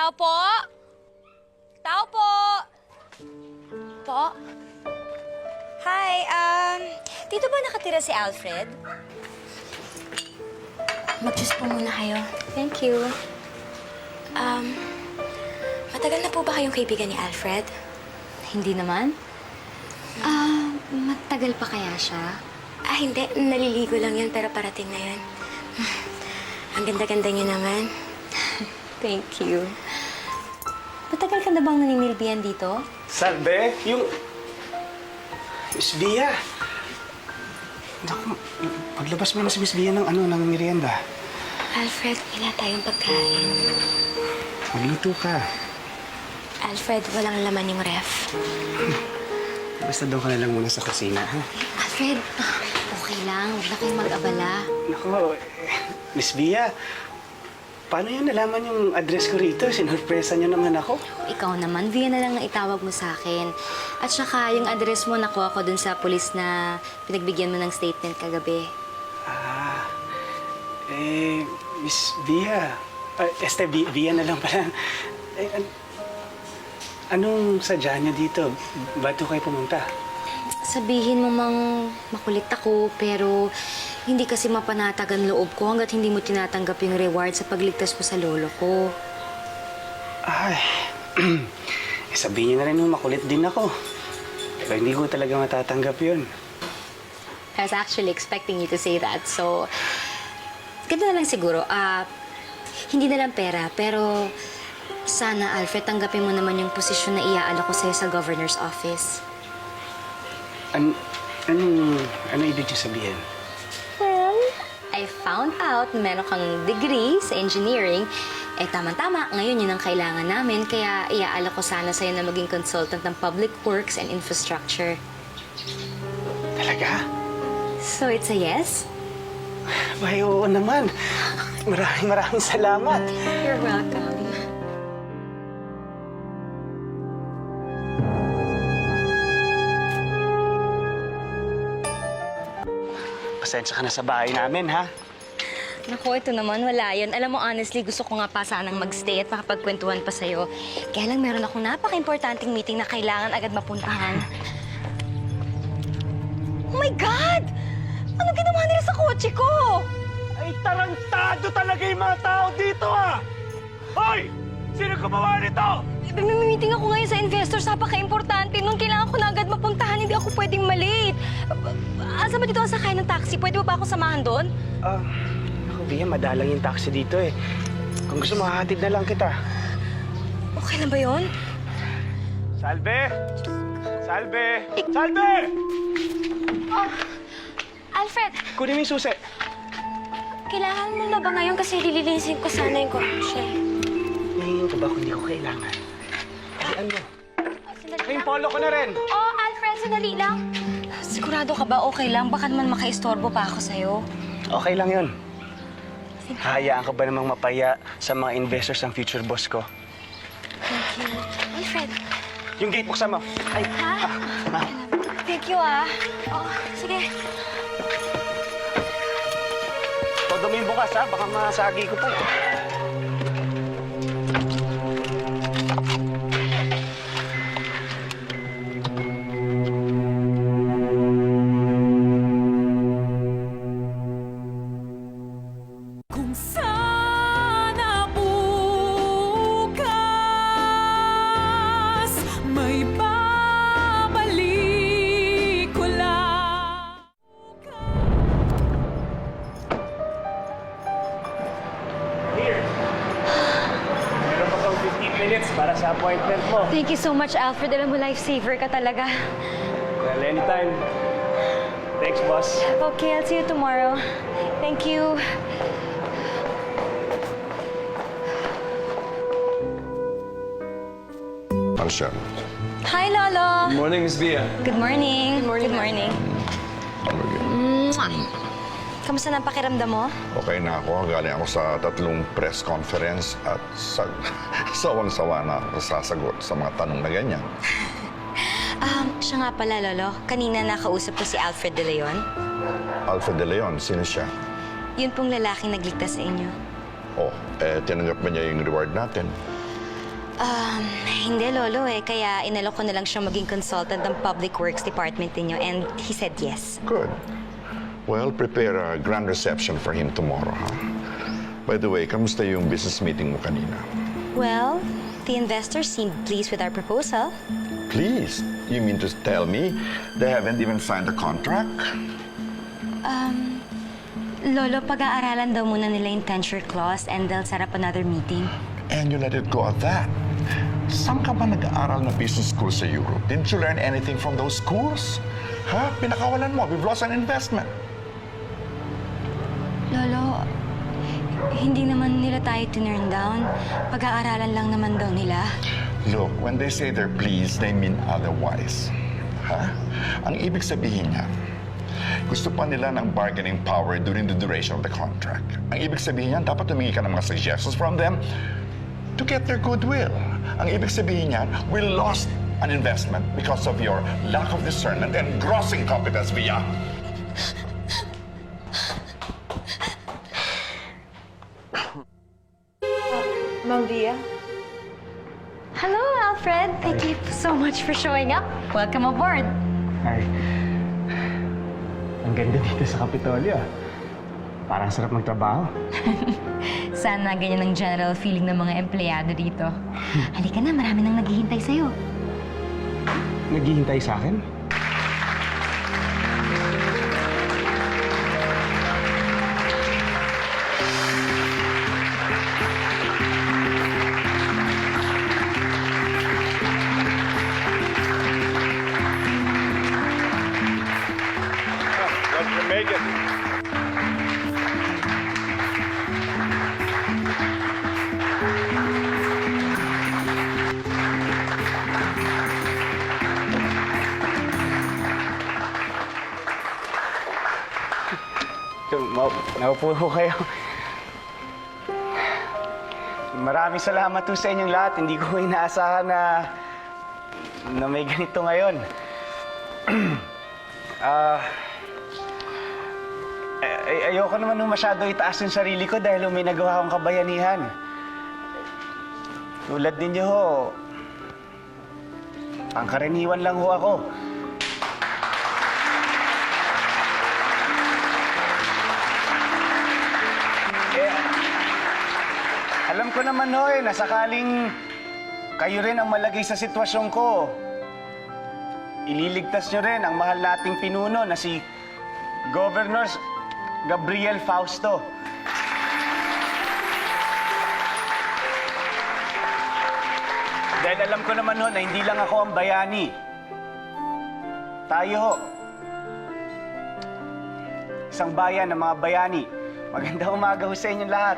Tao po? Tao po? Po? Hi, dito ba nakatira si Alfred? Mag-juice po muna kayo. Thank you. Matagal na po ba kayong kaibigan ni Alfred? Hindi naman. Matagal pa kaya siya? Hindi. Naliligo lang yun, pero parating na yun. Ang ganda-ganda niyo naman. Thank you. Matagal ka na bang nanimilbihan dito? Salve, yung... Miss Bia. Naku, paglabas mo na si Miss Bia ng ng merienda. Alfred, wala tayong pagkain. Magluto ka. Alfred, walang laman yung ref. Basta doon ka na lang muna sa kusina, ha? Alfred, okay lang. Huwag na kayong mag-abala. Naku, Miss Bia, paano yun nalaman yung address ko rito? Sinurpresa niyo naman ako. Ikaw naman, Via na lang ang itawag mo sa akin. At saka, yung address mo, nakuha ko dun sa pulis na pinagbigyan mo ng statement kagabi. Miss Bia. Bia na lang pala. Anong sadya niyo dito? Ba't kayo pumunta? Sabihin mo mang makulit ako, pero hindi kasi mapanatag ang loob ko hanggat hindi mo tinatanggap yung reward sa pagligtas mo sa lolo ko. Ay, sabihin niyo na rin nung makulit din ako. Pero hindi ko talaga matatanggap yun. I was actually expecting you to say that, so... Ganito na lang siguro, hindi na lang pera, pero sana, Alfred, tanggapin mo naman yung posisyon na iaalok ko sa'yo sa governor's office. Ano ibig niyo sabihin? Well, I found out meron kang degree sa engineering. Tama-tama, ngayon yun ang kailangan namin, kaya iaalok ko sana sa'yo na maging consultant ng public works and infrastructure. Talaga? So, it's a yes? Ay, oo naman. Maraming salamat. You're welcome. Pasensya ka na sa bahay namin, ha? Naku, ito naman, wala yun. Alam mo, honestly, gusto ko nga pa sanang mag-stay at makapagkwentuhan pa sa'yo. Kaya lang meron akong napaka-importanting meeting na kailangan agad mapuntahan. Oh my God! Ano ginawa nila sa kotse ko? Ay, tarantado talaga yung mga tao dito, ha! Hoy! Sino gumawa nito? May meeting ako ngayon sa investors, napaka-importante. Nung kailangan ko na agad mapuntahan, hindi ako pwedeng malate. Asa ba dito ang sakay ng taxi? Pwede ba ako samahan doon? Ako, Bia, madalang yung taxi dito, eh. Kung gusto mo, hahatid na lang kita. Okay na ba yun? Salve! Salve! Salve! Alfred, Kunin mo yung susi. kailangan mo na ba ngayon kasi lilinisin ko sana yung kotse? Hingin ko ba kung hindi ko kailangan? Hayaan mo. Sandali Ay, lang. polo ko na rin. Oh, Alfred, sandali lang. Sigurado ka ba okay lang? Baka naman makaistorbo pa ako sa'yo. Okay lang yun. Hayaan ka ba namang mapaya sa mga investors ang future boss ko? Thank you. Alfred, Yung gate buksan mo. Ay, thank you, ah. Oh, sige. todo mo yung bukas, ha? Baka masagi ko pa. Kung sana bukas may babalik ko lang. Here. Meron pa pang 15 minutes para sa appointment mo. Thank you so much, Alfred. Alam mo, lifesaver ka talaga. Well, anytime. Thanks, boss. Okay, I'll see you tomorrow. Thank you. Marcia. Hi, Lolo. Good morning, Miss Bia. Good morning. Good morning. Mwah. Kamusta na ang pakiramdam mo? Okay na ako. Galing ako sa 3 press conference at sawang-sawa na ako sasagot sa mga tanong na ganyan. Siya nga pala, Lolo. Kanina nakausap ko si Alfred De Leon. Alfred De Leon, sino siya? Yun pong lalaking nagligtas sa inyo. Oh, tinanggap ba niya yung reward natin? Hindi, Lolo eh. Kaya inalok ko na lang siya maging consultant ng Public Works Department ninyo and he said yes. Good. Well, prepare a grand reception for him tomorrow, ha? By the way, kamusta yung business meeting mo kanina? Well, the investors seemed pleased with our proposal. Please, you mean to tell me they haven't even signed the contract? Lolo, pag-aaralan daw muna nila yung tenure clause and they'll set up another meeting. And you let it go at that. Saan ka ba nag-aaral na business school sa Europe? Didn't you learn anything from those schools? Ha? Pinakawalan mo. We've lost an investment. Lolo, hindi naman nila tayo tinurn down. Pag-aaralan lang naman daw nila. Look, when they say they're pleased, they mean otherwise. Ha? Ang ibig sabihin niya, gusto pa nila ng bargaining power during the duration of the contract. Ang ibig sabihin niyan, dapat humingi ka ng mga suggestions from them to get their goodwill. Ang ibig sabihin niyan, we lost an investment because of your lack of discernment and gross incompetence, Via. Ma'am Via? Hello, Alfred. Thank you so much for showing up. Welcome aboard. Ay, ang ganda dito sa Kapitolyo. Parang sarap magtrabaho. Sana ganyan ang general feeling ng mga empleyado dito. Halika na, marami nang naghihintay sa'yo. Naghihintay sa akin? Dr. Megan. Naupo ho kayo. Maraming salamat po sa inyong lahat. Hindi ko inaasahan na may ganito ngayon. Ayoko naman nung masyado itaas yung sarili ko dahil may nagawa akong kabayanihan. Tulad ninyo ho, pangkaraniwan lang ho ako. Alam ko naman ho na sakaling kayo rin ang malagay sa sitwasyon ko, ililigtas nyo rin ang mahal nating pinuno na si Governor Gabriel Fausto. Dahil alam ko naman ho na hindi lang ako ang bayani. Tayo ho, isang bayan ng mga bayani. Magandang umaga ho sa inyong lahat.